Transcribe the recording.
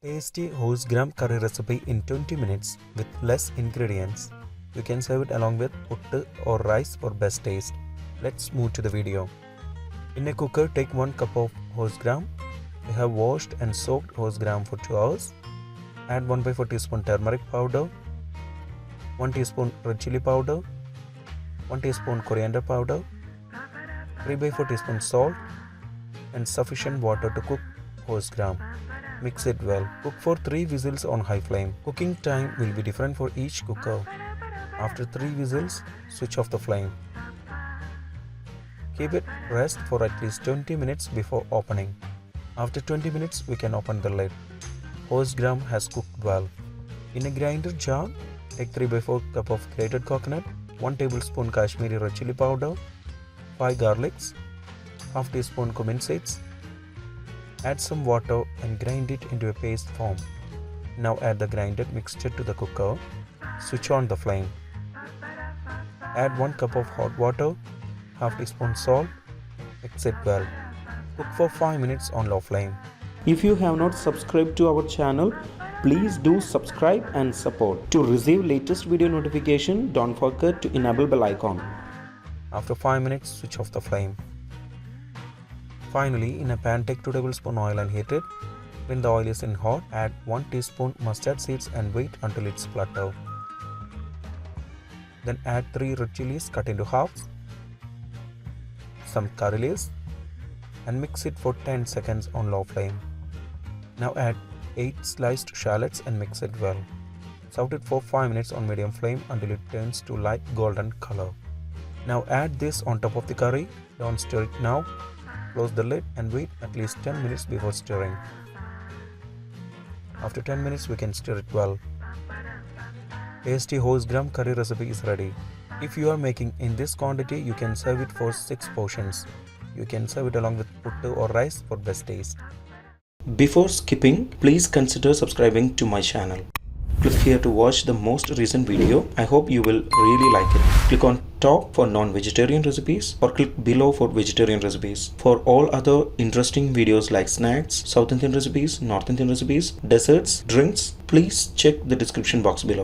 Tasty HorseGram Curry Recipe in 20 minutes with less ingredients. You can serve it along with puttu or rice for best taste. Let's move to the video. In a cooker, take 1 cup of HorseGram. We have washed and soaked HorseGram for 2 hours. Add 1/4 teaspoon turmeric powder, 1 teaspoon red chilli powder, 1 teaspoon coriander powder, 3/4 teaspoon salt, and sufficient water to cook HorseGram. Mix it well. Cook for 3 whistles on high flame. Cooking time will be different for each cooker. After 3 whistles, switch off the flame. Keep it rest for at least 20 minutes before opening. After 20 minutes, we can open the lid. HorseGram has cooked well. In a grinder jar, take 3/4 cup of grated coconut, 1 tablespoon Kasmiri Red Chilli powder, 5 garlics, half teaspoon Cumin Seeds. Add some water and grind it into a paste form. Now add the grinded mixture to the cooker. Switch on the flame. Add 1 cup of hot water, half teaspoon salt. Mix it well. Cook for 5 minutes on low flame. If you have not subscribed to our channel, please do subscribe and support. To receive latest video notification, don't forget to enable bell icon. After 5 minutes, switch off the flame. Finally, in a pan, take 2 tablespoons oil and heat it. When the oil is in hot, add 1 teaspoon mustard seeds and wait until it sputters. Then add 3 red chillies cut into halves, some curry leaves, and mix it for 10 seconds on low flame. Now add 8 sliced shallots and mix it well. Saute it for 5 minutes on medium flame until it turns to light golden color. Now add this on top of the curry. Don't stir it now. Close the lid and wait at least 10 minutes before stirring. After 10 minutes, we can stir it well. Tasty HorseGram curry recipe is ready. If you are making in this quantity, you can serve it for 6 portions. You can serve it along with puttu or rice for best taste. Before skipping, please consider subscribing to my channel. Click here to watch the most recent video. I hope you will really like it. Click on top for non-vegetarian recipes or click below for vegetarian recipes. For all other interesting videos like snacks, South Indian recipes, North Indian recipes, desserts, drinks, please check the description box below.